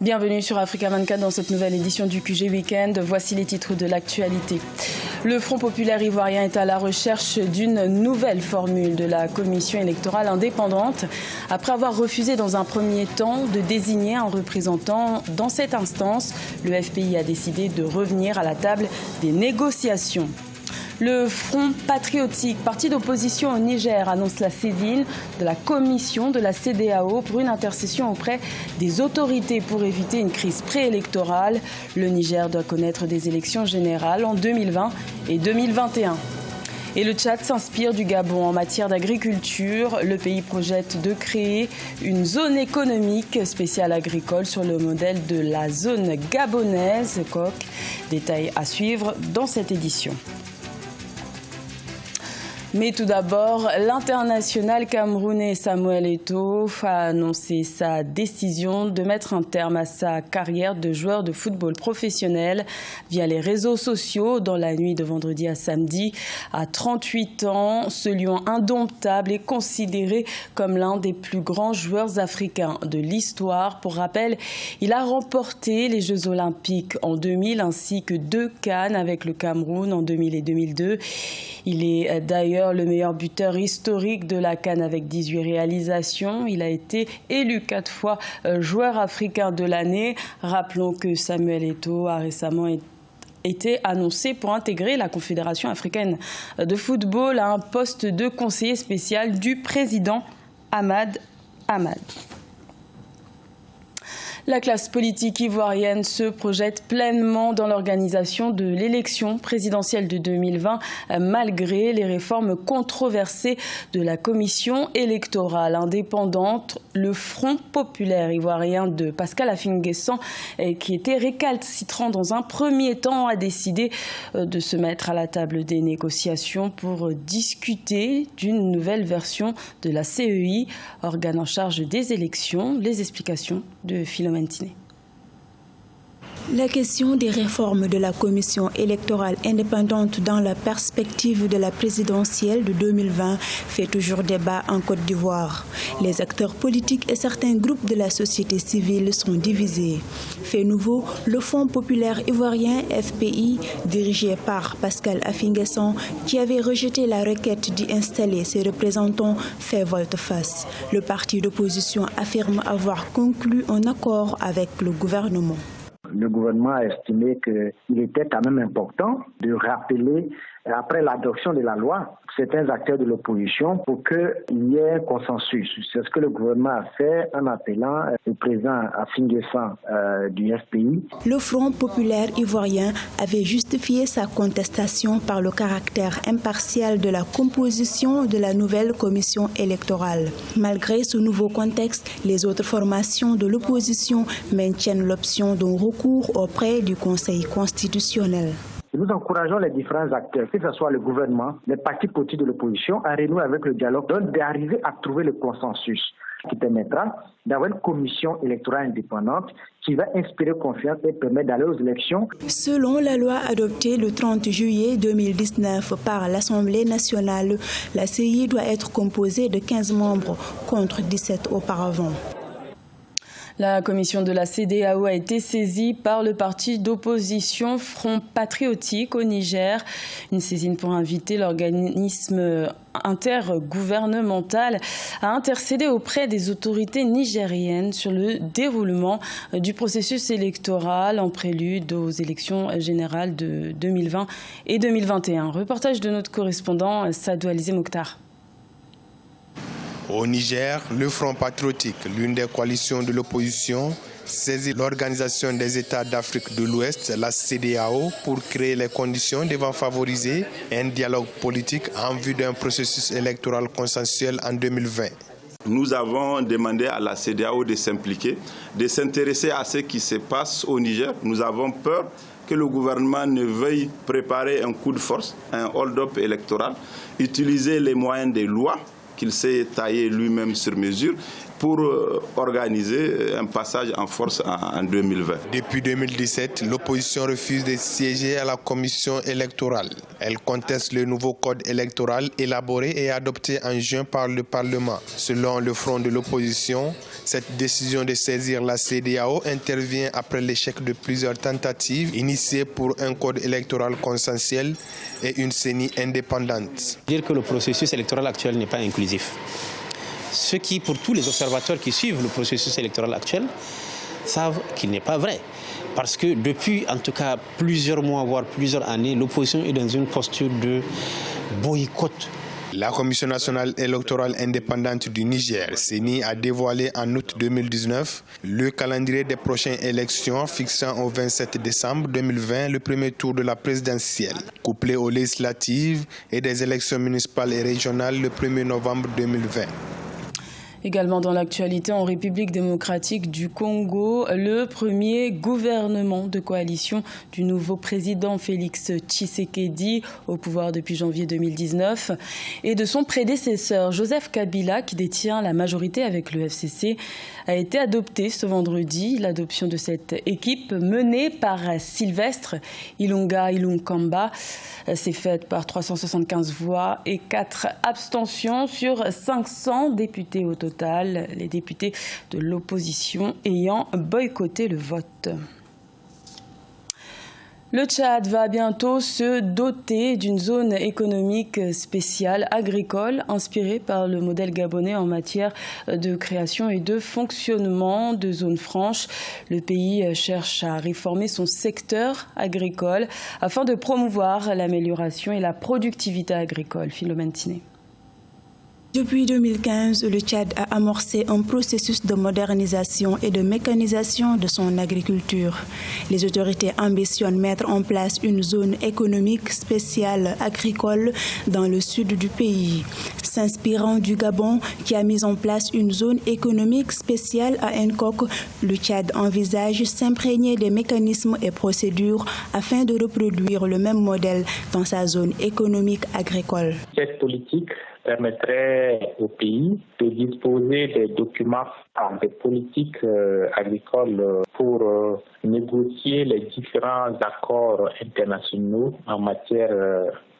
Bienvenue sur Africa 24 dans cette nouvelle édition du QG Weekend. Voici les titres de l'actualité. Le Front populaire ivoirien est à la recherche d'une nouvelle formule de la commission électorale indépendante après avoir refusé dans un premier temps de désigner un représentant dans cette instance. Le FPI a décidé de revenir à la table des négociations. Le Front patriotique, parti d'opposition au Niger, annonce la saisine de la commission de la CEDEAO pour une intercession auprès des autorités pour éviter une crise préélectorale. Le Niger doit connaître des élections générales en 2020 et 2021. Et le Tchad s'inspire du Gabon en matière d'agriculture. Le pays projette de créer une zone économique spéciale agricole sur le modèle de la zone gabonaise COC. Détails à suivre dans cette édition. Mais tout d'abord, l'international camerounais Samuel Eto'o a annoncé sa décision de mettre un terme à sa carrière de joueur de football professionnel via les réseaux sociaux dans la nuit de vendredi à samedi. À 38 ans, ce lion indomptable est considéré comme l'un des plus grands joueurs africains de l'histoire. Pour rappel, il a remporté les Jeux Olympiques en 2000 ainsi que 2 CAN avec le Cameroun en 2000 et 2002. Il est d'ailleurs le meilleur buteur historique de la CAN avec 18 réalisations. Il a été élu 4 fois joueur africain de l'année. Rappelons que Samuel Eto'o a récemment été annoncé pour intégrer la Confédération africaine de football à un poste de conseiller spécial du président Ahmad Ahmad. La classe politique ivoirienne se projette pleinement dans l'organisation de l'élection présidentielle de 2020, malgré les réformes controversées de la commission électorale indépendante. Le Front populaire ivoirien de Pascal Affi-N'Guessan, qui était récalcitrant dans un premier temps, a décidé de se mettre à la table des négociations pour discuter d'une nouvelle version de la CEI, organe en charge des élections. Les explications de Philomène. La question des réformes de la commission électorale indépendante dans la perspective de la présidentielle de 2020 fait toujours débat en Côte d'Ivoire. Les acteurs politiques et certains groupes de la société civile sont divisés. Fait nouveau, le Front populaire ivoirien FPI, dirigé par Pascal Affi-N'Guessan, qui avait rejeté la requête d'y installer ses représentants, fait volte-face. Le parti d'opposition affirme avoir conclu un accord avec le gouvernement. Le gouvernement a estimé qu'il était quand même important de rappeler, après l'adoption de la loi, certains acteurs de l'opposition pour qu'il y ait un consensus. C'est ce que le gouvernement a fait en appelant le président Affi-N'Guessan du FPI. Le Front populaire ivoirien avait justifié sa contestation par le caractère impartial de la composition de la nouvelle commission électorale. Malgré ce nouveau contexte, les autres formations de l'opposition maintiennent l'option d'un recours auprès du Conseil constitutionnel. Nous encourageons les différents acteurs, que ce soit le gouvernement, les partis politiques de l'opposition, à renouer avec le dialogue, donc d'arriver à trouver le consensus qui permettra d'avoir une commission électorale indépendante qui va inspirer confiance et permettre d'aller aux élections. Selon la loi adoptée le 30 juillet 2019 par l'Assemblée nationale, la CEI doit être composée de 15 membres contre 17 auparavant. La commission de la CEDEAO a été saisie par le parti d'opposition Front patriotique au Niger. Une saisine pour inviter l'organisme intergouvernemental à intercéder auprès des autorités nigériennes sur le déroulement du processus électoral en prélude aux élections générales de 2020 et 2021. Reportage de notre correspondant Sadou Alizé Mokhtar. Au Niger, le Front patriotique, l'une des coalitions de l'opposition, saisit l'Organisation des États d'Afrique de l'Ouest, la CEDEAO, pour créer les conditions devant favoriser un dialogue politique en vue d'un processus électoral consensuel en 2020. Nous avons demandé à la CEDEAO de s'impliquer, de s'intéresser à ce qui se passe au Niger. Nous avons peur que le gouvernement ne veuille préparer un coup de force, un hold-up électoral, utiliser les moyens des lois qu'il s'est taillé lui-même sur mesure pour organiser un passage en force en 2020. Depuis 2017, l'opposition refuse de siéger à la commission électorale. Elle conteste le nouveau code électoral élaboré et adopté en juin par le Parlement. Selon le front de l'opposition, cette décision de saisir la CEDEAO intervient après l'échec de plusieurs tentatives initiées pour un code électoral consensuel et une CENI indépendante. Dire que le processus électoral actuel n'est pas inclusif. Ce qui, pour tous les observateurs qui suivent le processus électoral actuel, savent qu'il n'est pas vrai. Parce que depuis, en tout cas, plusieurs mois, voire plusieurs années, l'opposition est dans une posture de boycott. La Commission nationale électorale indépendante du Niger, CENI, a dévoilé en août 2019 le calendrier des prochaines élections fixant au 27 décembre 2020 le premier tour de la présidentielle, couplé aux législatives et des élections municipales et régionales le 1er novembre 2020. Également dans l'actualité, en République démocratique du Congo, le premier gouvernement de coalition du nouveau président Félix Tshisekedi, au pouvoir depuis janvier 2019, et de son prédécesseur Joseph Kabila, qui détient la majorité avec le FCC, a été adopté ce vendredi. L'adoption de cette équipe menée par Sylvestre Ilunkamba s'est faite par 375 voix et 4 abstentions sur 500 députés au total, les députés de l'opposition ayant boycotté le vote. Le Tchad va bientôt se doter d'une zone économique spéciale agricole inspirée par le modèle gabonais en matière de création et de fonctionnement de zones franches. Le pays cherche à réformer son secteur agricole afin de promouvoir l'amélioration et la productivité agricole. Philomène Tiné. Depuis 2015, le Tchad a amorcé un processus de modernisation et de mécanisation de son agriculture. Les autorités ambitionnent mettre en place une zone économique spéciale agricole dans le sud du pays. S'inspirant du Gabon, qui a mis en place une zone économique spéciale à Nkok, le Tchad envisage s'imprégner des mécanismes et procédures afin de reproduire le même modèle dans sa zone économique agricole. Cette politique permettrait au pays de disposer des documents des politiques agricoles pour négocier les différents accords internationaux en matière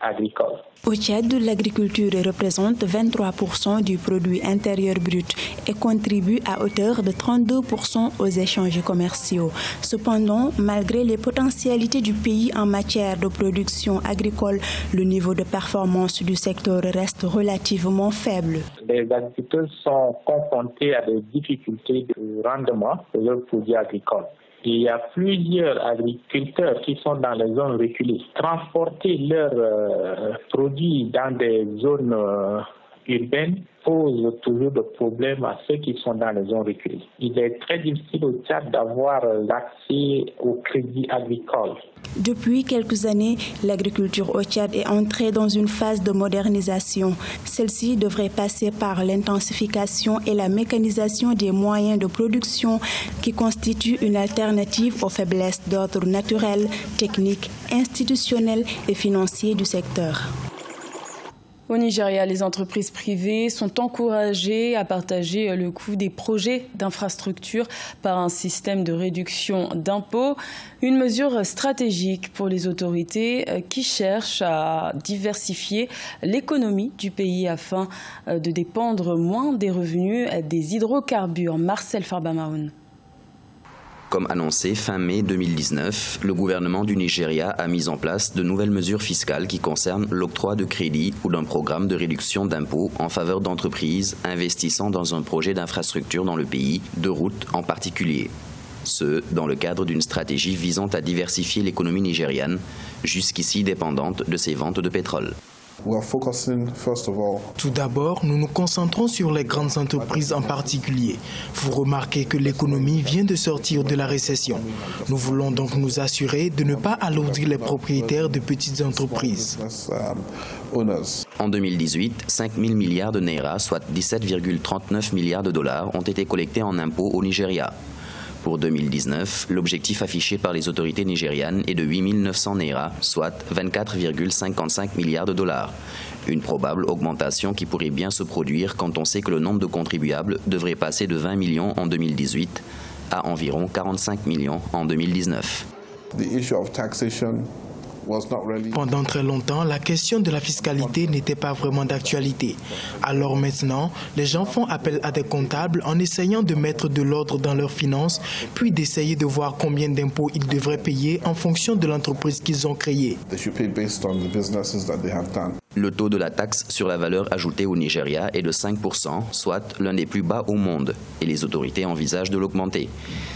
agricole. Au Tchad, l'agriculture représente 23% du produit intérieur brut et contribue à hauteur de 32% aux échanges commerciaux. Cependant, malgré les potentialités du pays en matière de production agricole, le niveau de performance du secteur reste relativement faible. Les agriculteurs sont confrontés à des difficultés de rendement de leurs produits agricoles. Il y a plusieurs agriculteurs qui sont dans les zones reculées. Transporter leurs produits dans des zones urbaines pose toujours de problèmes à ceux qui sont dans les zones reculées. Il est très difficile au Tchad d'avoir l'accès au crédit agricole. Depuis quelques années, l'agriculture au Tchad est entrée dans une phase de modernisation. Celle-ci devrait passer par l'intensification et la mécanisation des moyens de production qui constituent une alternative aux faiblesses d'ordre naturel, technique, institutionnel et financier du secteur. Au Nigeria, les entreprises privées sont encouragées à partager le coût des projets d'infrastructure par un système de réduction d'impôts, une mesure stratégique pour les autorités qui cherchent à diversifier l'économie du pays afin de dépendre moins des revenus des hydrocarbures. Marcel Farbamaoun. Comme annoncé fin mai 2019, le gouvernement du Nigeria a mis en place de nouvelles mesures fiscales qui concernent l'octroi de crédit ou d'un programme de réduction d'impôts en faveur d'entreprises investissant dans un projet d'infrastructure dans le pays, de routes en particulier. Ce, dans le cadre d'une stratégie visant à diversifier l'économie nigériane, jusqu'ici dépendante de ses ventes de pétrole. Tout d'abord, nous nous concentrons sur les grandes entreprises en particulier. Vous remarquez que l'économie vient de sortir de la récession. Nous voulons donc nous assurer de ne pas alourdir les propriétaires de petites entreprises. En 2018, 5 000 milliards de naira, soit 17,39 milliards de dollars, ont été collectés en impôts au Nigeria. Pour 2019, l'objectif affiché par les autorités nigérianes est de 8 900 naira, soit 24,55 milliards de dollars. Une probable augmentation qui pourrait bien se produire quand on sait que le nombre de contribuables devrait passer de 20 millions en 2018 à environ 45 millions en 2019. Pendant très longtemps, la question de la fiscalité n'était pas vraiment d'actualité. Alors maintenant, les gens font appel à des comptables en essayant de mettre de l'ordre dans leurs finances, puis d'essayer de voir combien d'impôts ils devraient payer en fonction de l'entreprise qu'ils ont créée. Le taux de la taxe sur la valeur ajoutée au Nigeria est de 5%, soit l'un des plus bas au monde, et les autorités envisagent de l'augmenter.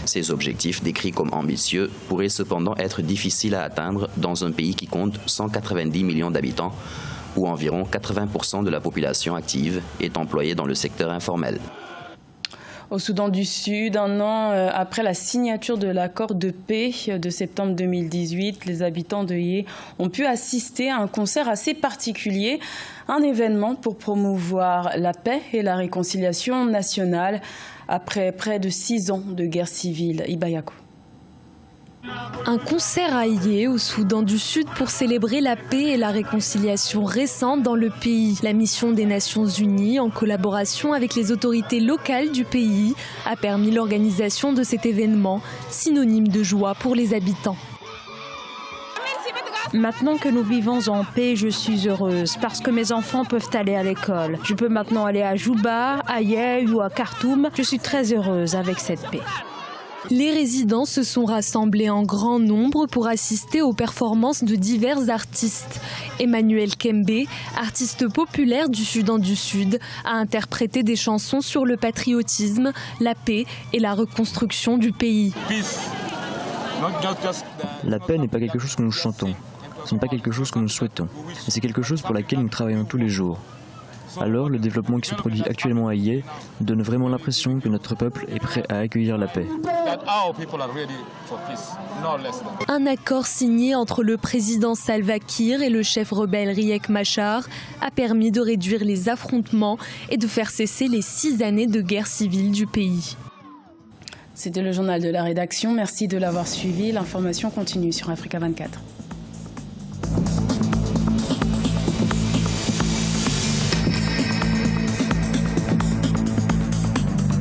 Ces objectifs, décrits comme ambitieux, pourraient cependant être difficiles à atteindre dans un pays qui compte 190 millions d'habitants, où environ 80% de la population active est employée dans le secteur informel. Au Soudan du Sud, un an après la signature de l'accord de paix de septembre 2018, les habitants de Yé ont pu assister à un concert assez particulier, un événement pour promouvoir la paix et la réconciliation nationale après près de 6 ans de guerre civile. Ibayako. Un concert à Yé, au Soudan du Sud, pour célébrer la paix et la réconciliation récente dans le pays. La mission des Nations Unies, en collaboration avec les autorités locales du pays, a permis l'organisation de cet événement, synonyme de joie pour les habitants. Maintenant que nous vivons en paix, je suis heureuse parce que mes enfants peuvent aller à l'école. Je peux maintenant aller à Juba, à Yé ou à Khartoum. Je suis très heureuse avec cette paix. Les résidents se sont rassemblés en grand nombre pour assister aux performances de divers artistes. Emmanuel Kembe, artiste populaire du Soudan du Sud, a interprété des chansons sur le patriotisme, la paix et la reconstruction du pays. La paix n'est pas quelque chose que nous chantons, ce n'est pas quelque chose que nous souhaitons, mais c'est quelque chose pour laquelle nous travaillons tous les jours. Alors, le développement qui se produit actuellement à Yé donne vraiment l'impression que notre peuple est prêt à accueillir la paix. Un accord signé entre le président Salva Kiir et le chef rebelle Riek Machar a permis de réduire les affrontements et de faire cesser les 6 années de guerre civile du pays. C'était le journal de la rédaction. Merci de l'avoir suivi. L'information continue sur Africa 24.